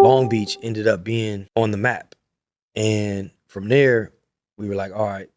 Long Beach ended up being on the map. And from there, we were like, all right,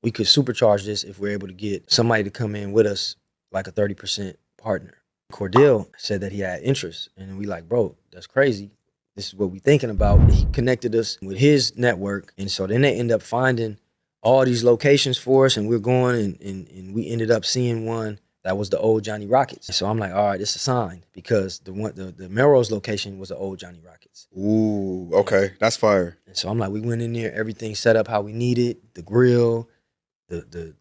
we could supercharge this if we're able to get somebody to come in with us, like a 30% partner. Cordell said that he had interest. And we like, bro, that's crazy. This is what we thinking about. He connected us with his network. And so then they end up finding all these locations for us. And we're going and we ended up seeing one that was the old Johnny Rockets. So I'm like, all right, it's a sign, because the Melrose location was the old Johnny Rockets. Ooh, okay, that's fire. And so I'm like, we went in there, everything set up how we needed, the grill, the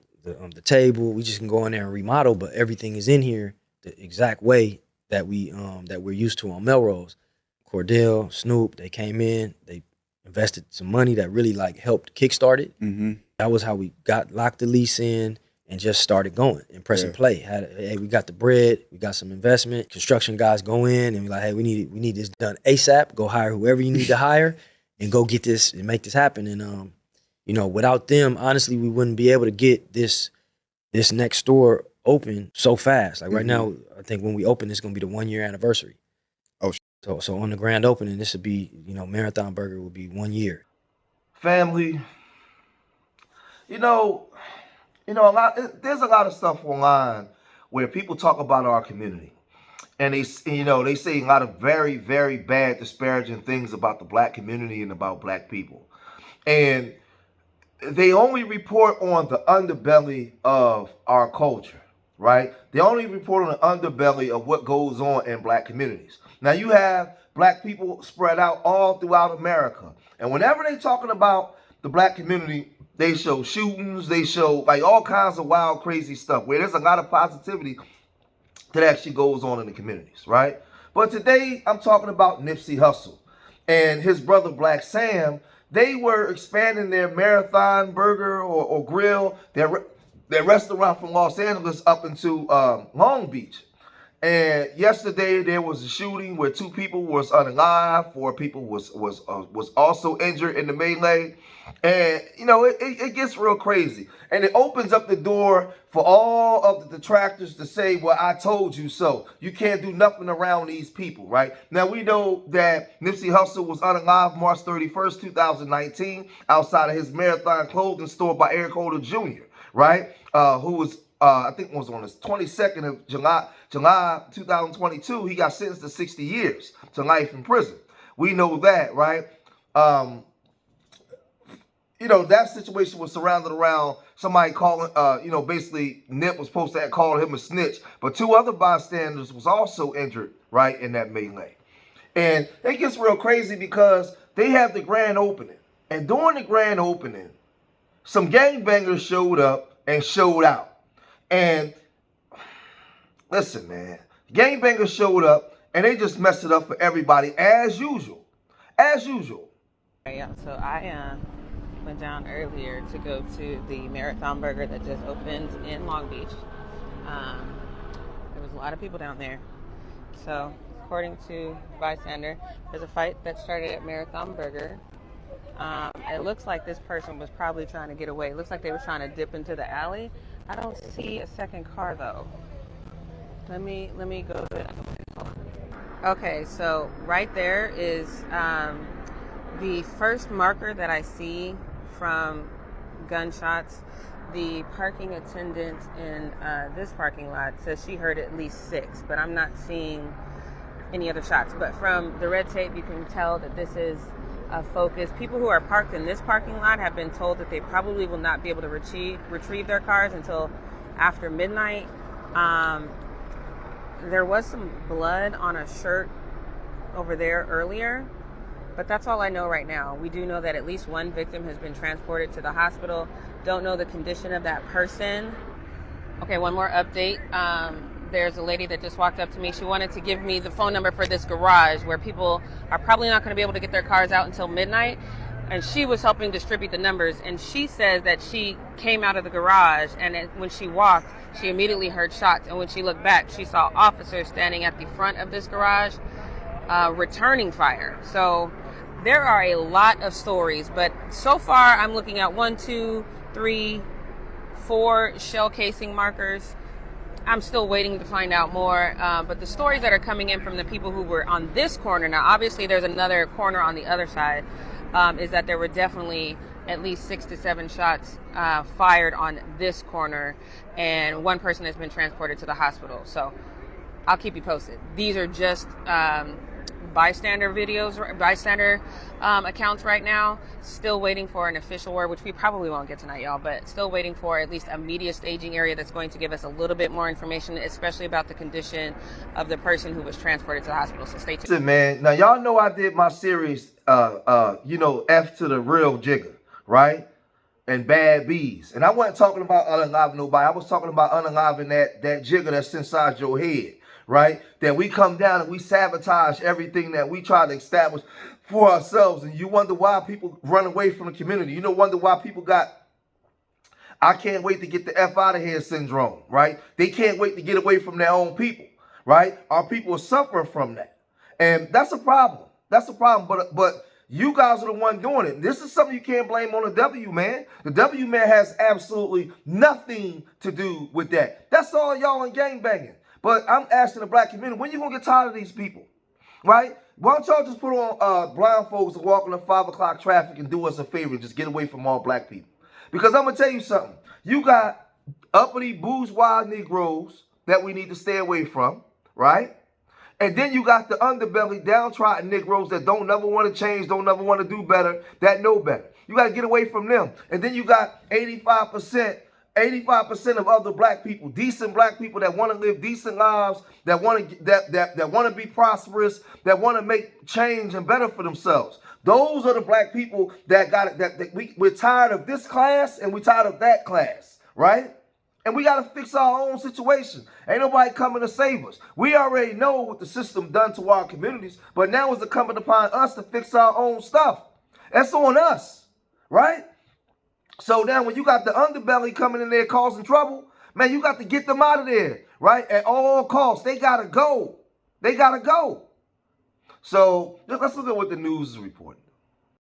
table. We just can go in there and remodel, but everything is in here the exact way that we're used to on Melrose. Cordell, Snoop, they came in, they invested some money that really like helped kickstart it. Mm-hmm. That was how we locked the lease in and just started going and press and play. Hey, we got the bread, we got some investment. Construction guys go in and be like, hey, we need this done ASAP. Go hire whoever you need to hire and go get this and make this happen. And without them, honestly, we wouldn't be able to get this next store open so fast. Like right now, I think when we open, it's gonna be the 1 year anniversary. Oh, so on the grand opening, this would be, Marathon Burger will be 1 year. Family, there's a lot of stuff online where people talk about our community, and they say a lot of very, very bad, disparaging things about the black community and about black people, and they only report on the underbelly of our culture, right? They only report on the underbelly of what goes on in black communities. Now you have black people spread out all throughout America, and whenever they're talking about the black community, they show shootings, they show like all kinds of wild, crazy stuff where there's a lot of positivity that actually goes on in the communities, right? But today I'm talking about Nipsey Hussle and his brother Black Sam. They were expanding their Marathon Burger or grill, their restaurant from Los Angeles up into Long Beach. And yesterday there was a shooting where 2 people was unalive, 4 people was also injured in the melee. And it gets real crazy. And it opens up the door for all of the detractors to say, well, I told you so. You can't do nothing around these people, right? Now we know that Nipsey Hussle was unalive March 31st, 2019, outside of his Marathon clothing store by Eric Holder Jr., right? Who was I think it was on the 22nd of July 2022, he got sentenced to 60 years to life in prison. We know that, right? That situation was surrounded around somebody calling, basically Nip was supposed to have called him a snitch, but 2 other bystanders was also injured, right, in that melee. And it gets real crazy because they have the grand opening. And during the grand opening, some gangbangers showed up and showed out. And listen, man, gangbangers showed up and they just messed it up for everybody as usual. As usual. Yeah, so I went down earlier to go to the Marathon Burger that just opened in Long Beach. There was a lot of people down there. So, according to bystander, there's a fight that started at Marathon Burger. It looks like this person was probably trying to get away. It looks like they were trying to dip into the alley. I don't see a second car though. Let me go to it. Okay, so right there is the first marker that I see from gunshots. The parking attendant in this parking lot says she heard at least 6, but I'm not seeing any other shots. But from the red tape, you can tell that this is a focus. People who are parked in this parking lot have been told that they probably will not be able to retrieve their cars until after midnight. There was some blood on a shirt over there earlier, but that's all I know right now. We do know that at least 1 victim has been transported to the hospital. Don't know the condition of that person. Okay, one more update. There's a lady that just walked up to me. She wanted to give me the phone number for this garage where people are probably not going to be able to get their cars out until midnight. And she was helping distribute the numbers. And she says that she came out of the garage, and when she walked, she immediately heard shots. And when she looked back, she saw officers standing at the front of this garage returning fire. So there are a lot of stories. But so far, I'm looking at 1, 2, 3, 4 shell casing markers. I'm still waiting to find out more, but the stories that are coming in from the people who were on this corner, now obviously there's another corner on the other side, is that there were definitely at least 6 to 7 shots fired on this corner, and one person has been transported to the hospital. So I'll keep you posted. These are just bystander videos, bystander accounts right now. Still waiting for an official word, which we probably won't get tonight, y'all, but still waiting for at least a media staging area that's going to give us a little bit more information, especially about the condition of the person who was transported to the hospital. So stay tuned. Listen, man, now y'all know I did my series, F to the real jigger, right? And bad bees. And I wasn't talking about unaliving nobody. I was talking about unaliving that jigger that's inside your head, right? That we come down and we sabotage everything that we try to establish for ourselves. And you wonder why people run away from the community. You wonder why people got, I can't wait to get the F out of here syndrome, right? They can't wait to get away from their own people, right? Our people are suffering from that. And that's a problem. That's a problem. But you guys are the one doing it. This is something you can't blame on the W, man. The W, man, has absolutely nothing to do with that. That's all y'all in gangbanging. But I'm asking the black community, when you going to get tired of these people, right? Why don't y'all just put on blindfolds to walk in the 5 o'clock traffic and do us a favor and just get away from all black people? Because I'm going to tell you something. You got uppity bourgeois Negroes that we need to stay away from, right? And then you got the underbelly, downtrodden Negroes that don't never want to change, don't never want to do better, that know better. You got to get away from them. And then you got 85% of other black people, decent black people that want to live decent lives, that want to be prosperous, that want to make change and better for themselves. Those are the black people that got it. We're tired of this class and we're tired of that class, right? And we got to fix our own situation. Ain't nobody coming to save us. We already know what the system done to our communities, but now it's incumbent upon us to fix our own stuff. That's on us, right? So now when you got the underbelly coming in there causing trouble, man, you got to get them out of there, right? At all costs. They got to go. They got to go. So let's look at what the news is reporting.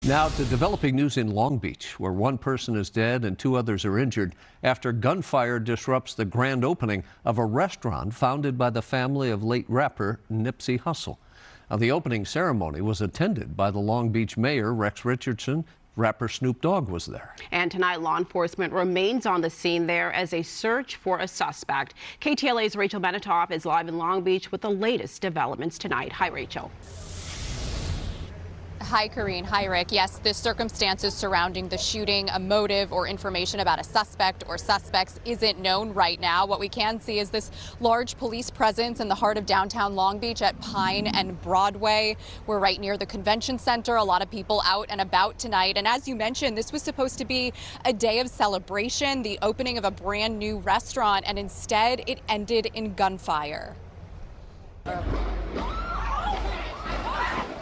Now to developing news in Long Beach, where one person is dead and 2 others are injured after gunfire disrupts the grand opening of a restaurant founded by the family of late rapper Nipsey Hussle. Now, the opening ceremony was attended by the Long Beach mayor, Rex Richardson. Rapper Snoop Dogg was there. And tonight, law enforcement remains on the scene there as a search for a suspect. KTLA's Rachel Benetoff is live in Long Beach with the latest developments tonight. Hi, Rachel. Hi, Karine. Hi, Rick. Yes, the circumstances surrounding the shooting, a motive or information about a suspect or suspects isn't known right now. What we can see is this large police presence in the heart of downtown Long Beach at Pine and Broadway. We're right near the convention center. A lot of people out and about tonight. And as you mentioned, this was supposed to be a day of celebration, the opening of a brand new restaurant, and instead it ended in gunfire.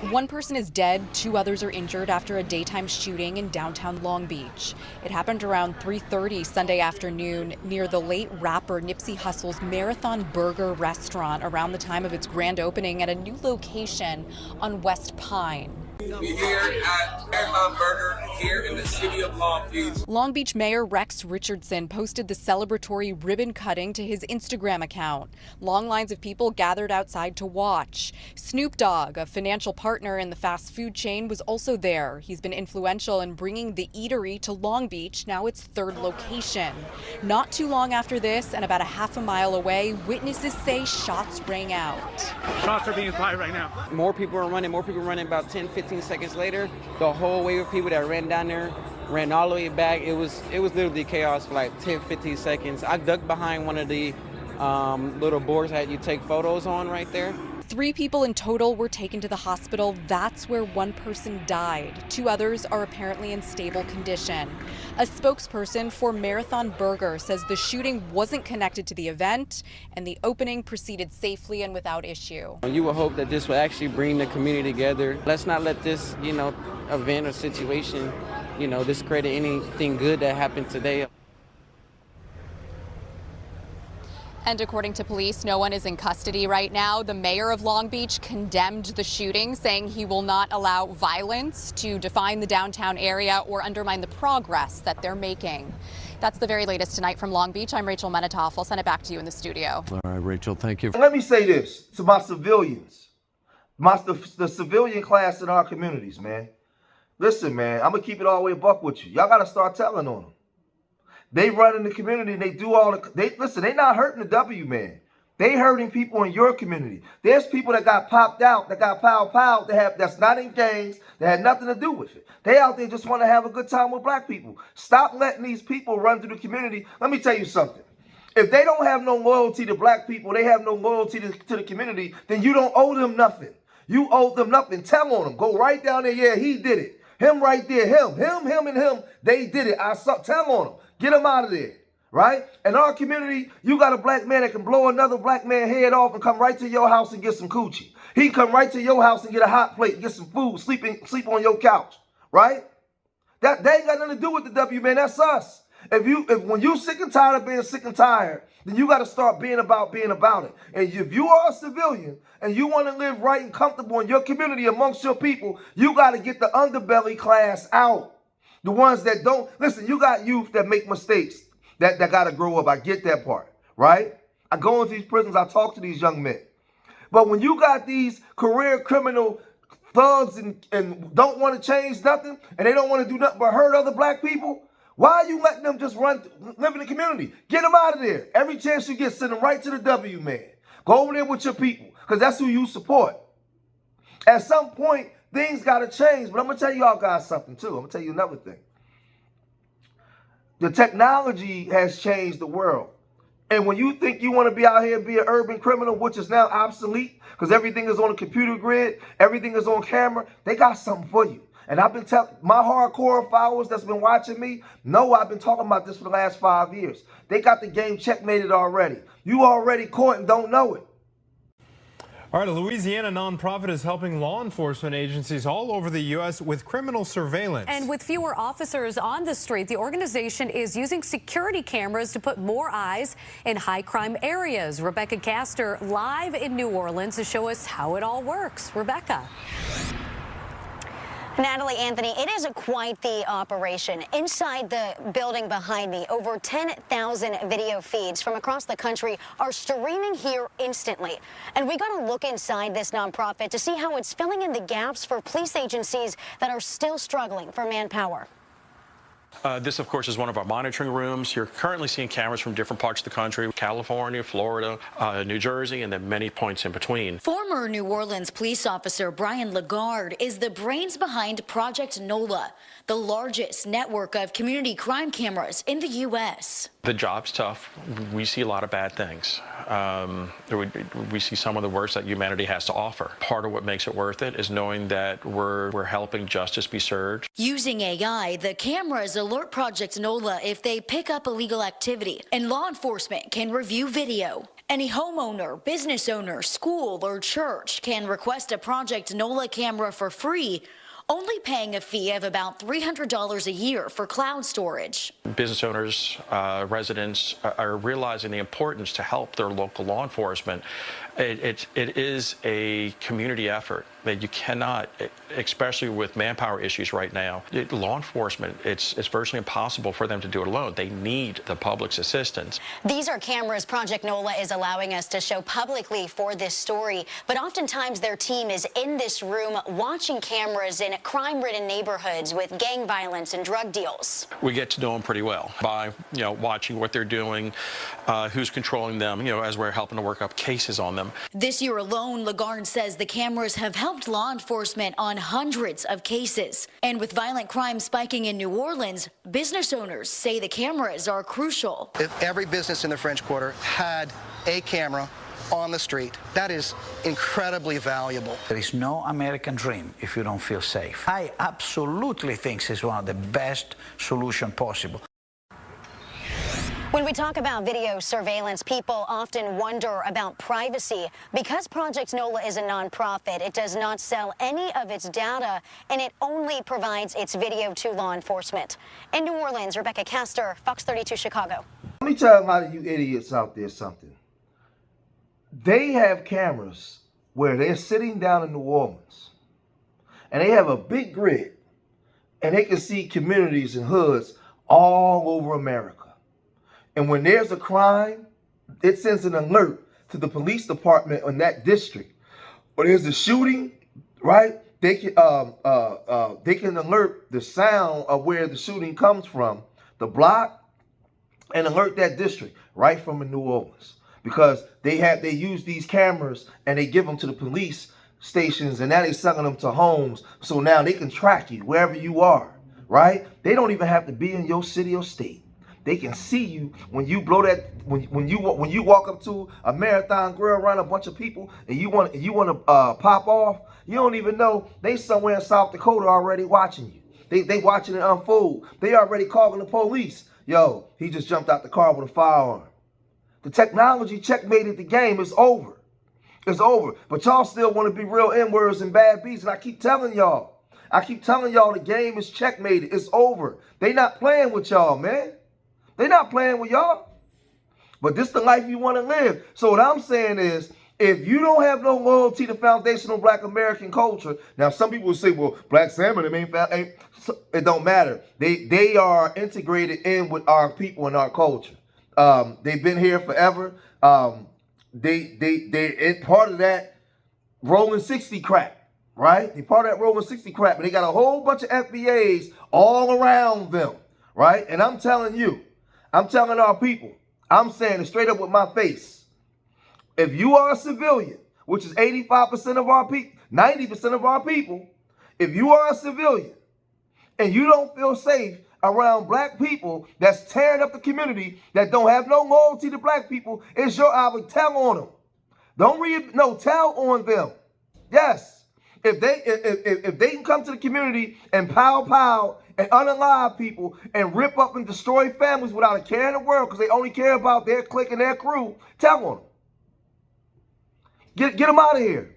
One person is dead, 2 others are injured after a daytime shooting in downtown Long Beach. It happened around 3:30 Sunday afternoon near the late rapper Nipsey Hussle's Marathon Burger restaurant around the time of its grand opening at a new location on West Pine. We're here at Marathon Burger here in the city of Long Beach. Long Beach Mayor Rex Richardson posted the celebratory ribbon cutting to his Instagram account. Long lines of people gathered outside to watch. Snoop Dogg, a financial partner in the fast food chain, was also there. He's been influential in bringing the eatery to Long Beach, now its 3rd location. Not too long after this, and about a half a mile away, witnesses say shots rang out. Shots are being fired right now. More people are running about 10, 15 seconds later. The whole wave of people that ran down there ran all the way back. It was literally chaos for like 10, 15 seconds. I ducked behind one of the little boards that you take photos on right there. 3 people in total were taken to the hospital. That's where one person died. 2 others are apparently in stable condition. A spokesperson for Marathon Burger says the shooting wasn't connected to the event and the opening proceeded safely and without issue. You would hope that this will actually bring the community together. Let's not let this, event or situation, discredit anything good that happened today. And according to police, no one is in custody right now. The mayor of Long Beach condemned the shooting, saying he will not allow violence to define the downtown area or undermine the progress that they're making. That's the very latest tonight from Long Beach. I'm Rachel Menitoff. I'll send it back to you in the studio. All right, Rachel, thank you. Let me say this to my civilians, the civilian class in our communities, man. Listen, man, I'm going to keep it all the way buck with you. Y'all got to start telling on them. They run in the community and they do all the, listen, they not hurting the W, man. They hurting people in your community. There's people that got popped out, that got pow, that's not in gangs, that had nothing to do with it. They out there just want to have a good time with black people. Stop letting these people run through the community. Let me tell you something. If they don't have no loyalty to black people, they have no loyalty to the community, then you don't owe them nothing. You owe them nothing. Tell on them. Go right down there. Yeah, he did it. Him right there. Him, and him. They did it. Tell on them. Get them out of there. Right? In our community, you got a black man that can blow another black man's head off and come right to your house and get some coochie. He can come right to your house and get a hot plate, get some food, sleep on your couch. Right? That ain't got nothing to do with the W, man. That's us. When you sick and tired of being sick and tired, then you got to start being about it. And if you are a civilian and you want to live right and comfortable in your community amongst your people, you got to get the underbelly class out. The ones that don't listen. You got youth that make mistakes. That got to grow up. I get that part, right? I go into these prisons. I talk to these young men. But when you got these career criminal thugs and don't want to change nothing, and they don't want to do nothing but hurt other black people, why are you letting them just live in the community? Get them out of there. Every chance you get, send them right to the W, man. Go over there with your people, because that's who you support. At some point, things got to change. But I'm going to tell y'all guys something, too. I'm going to tell you another thing. The technology has changed the world. And when you think you want to be out here and be an urban criminal, which is now obsolete, because everything is on a computer grid, everything is on camera, they got something for you. And I've been telling my hardcore followers that's been watching me, know I've been talking about this for the last 5 years. They got the game checkmated already. You already caught and don't know it. All right, a Louisiana nonprofit is helping law enforcement agencies all over the U.S. with criminal surveillance. And with fewer officers on the street, the organization is using security cameras to put more eyes in high crime areas. Rebecca Castor live in New Orleans to show us how it all works. Rebecca. Natalie, Anthony, it is quite the operation. Inside the building behind me, over 10,000 video feeds from across the country are streaming here instantly. And we got to look inside this nonprofit to see how it's filling in the gaps for police agencies that are still struggling for manpower. This, of course, is one of our monitoring rooms. You're currently seeing cameras from different parts of the country, California, Florida, New Jersey, and then many points in between. Former New Orleans police officer Brian Lagarde is the brains behind Project NOLA, the largest network of community crime cameras in the U.S. The job's tough. We see a lot of bad things. We see some of the worst that humanity has to offer. Part of what makes it worth it is knowing that we're helping justice be served. Using AI, the cameras alert Project NOLA if they pick up illegal activity, and law enforcement can review video. Any homeowner, business owner, school, or church can request a Project NOLA camera for free, only paying a fee of about $300 a year for cloud storage. Business owners, residents are realizing the importance to help their local law enforcement. It is a community effort that you cannot, especially with manpower issues right now, law enforcement, it's virtually impossible for them to do it alone. They need the public's assistance. These are cameras Project NOLA is allowing us to show publicly for this story, but oftentimes their team is in this room watching cameras in crime-ridden neighborhoods with gang violence and drug deals. We get to know them pretty well by, watching what they're doing, who's controlling them, as we're helping to work up cases on them. This year alone, Lagarde says the cameras have helped law enforcement on hundreds of cases. And with violent crime spiking in New Orleans, business owners say the cameras are crucial. If every business in the French Quarter had a camera on the street, that is incredibly valuable. There is no American dream if you don't feel safe. I absolutely think it's one of the best solutions possible. When we talk about video surveillance, people often wonder about privacy. Because Project NOLA is a nonprofit, it does not sell any of its data, and it only provides its video to law enforcement. In New Orleans, Rebecca Castor, Fox 32 Chicago. Let me tell a lot of you idiots out there something. They have cameras where they're sitting down in New Orleans, and they have a big grid, and they can see communities and hoods all over America. And when there's a crime, it sends an alert to the police department in that district. When there's a shooting, right? They can alert the sound of where the shooting comes from, the block, and alert that district right from in New Orleans, because they use these cameras and they give them to the police stations, and now they're selling them to homes, so now they can track you wherever you are, right? They don't even have to be in your city or state. They can see you when you blow that, when you walk up to a Marathon Grill around a bunch of people and you want to pop off. You don't even know they somewhere in South Dakota already watching you. They watching it unfold. They already calling the police. Yo, he just jumped out the car with a firearm. The technology checkmated the game. It's over. It's over. But y'all still want to be real N-words and bad beats. And I keep telling y'all the game is checkmated. It's over. They not playing with y'all, man. They not playing with y'all. But this the life you want to live. So what I'm saying is, if you don't have no loyalty to foundational Black American culture, now some people will say, well, Black Salmon, it don't matter. They are integrated in with our people and our culture. They've been here forever. They part of that rolling 60 crap, right? They part of that rolling 60 crap, and they got a whole bunch of FBAs all around them, right? And I'm telling our people, I'm saying it straight up with my face. If you are a civilian, which is 85% of our people, 90% of our people, if you are a civilian and you don't feel safe around Black people that's tearing up the community, that don't have no loyalty to Black people, it's your obligation. Tell on them. Tell on them. Yes. If they can come to the community and pow and unalive people and rip up and destroy families without a care in the world because they only care about their clique and their crew, tell on them. Get them out of here.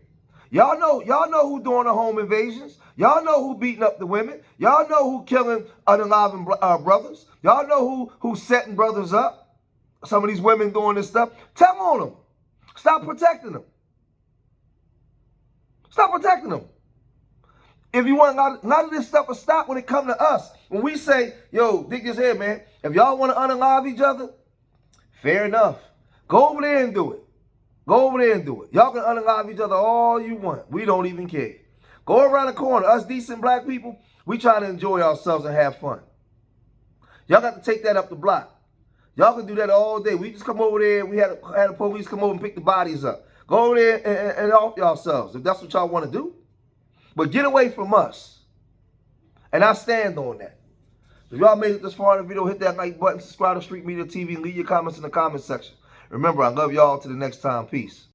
Y'all know who doing the home invasions. Y'all know who beating up the women. Y'all know who killing unalive brothers. Y'all know who's setting brothers up. Some of these women doing this stuff. Tell on them. Stop protecting them. Stop protecting them. If you want a lot of this stuff to stop when it come to us. When we say, yo, dig this head, man. If y'all want to unalive each other, fair enough. Go over there and do it. Go over there and do it. Y'all can unalive each other all you want. We don't even care. Go around the corner. Us decent Black people, we trying to enjoy ourselves and have fun. Y'all got to take that up the block. Y'all can do that all day. We just come over there. We had the police come over and pick the bodies up. Go over there and off yourselves if that's what y'all want to do. But get away from us. And I stand on that. If y'all made it this far in the video, hit that like button, subscribe to Street Media TV, and leave your comments in the comment section. Remember, I love y'all. Till the next time. Peace.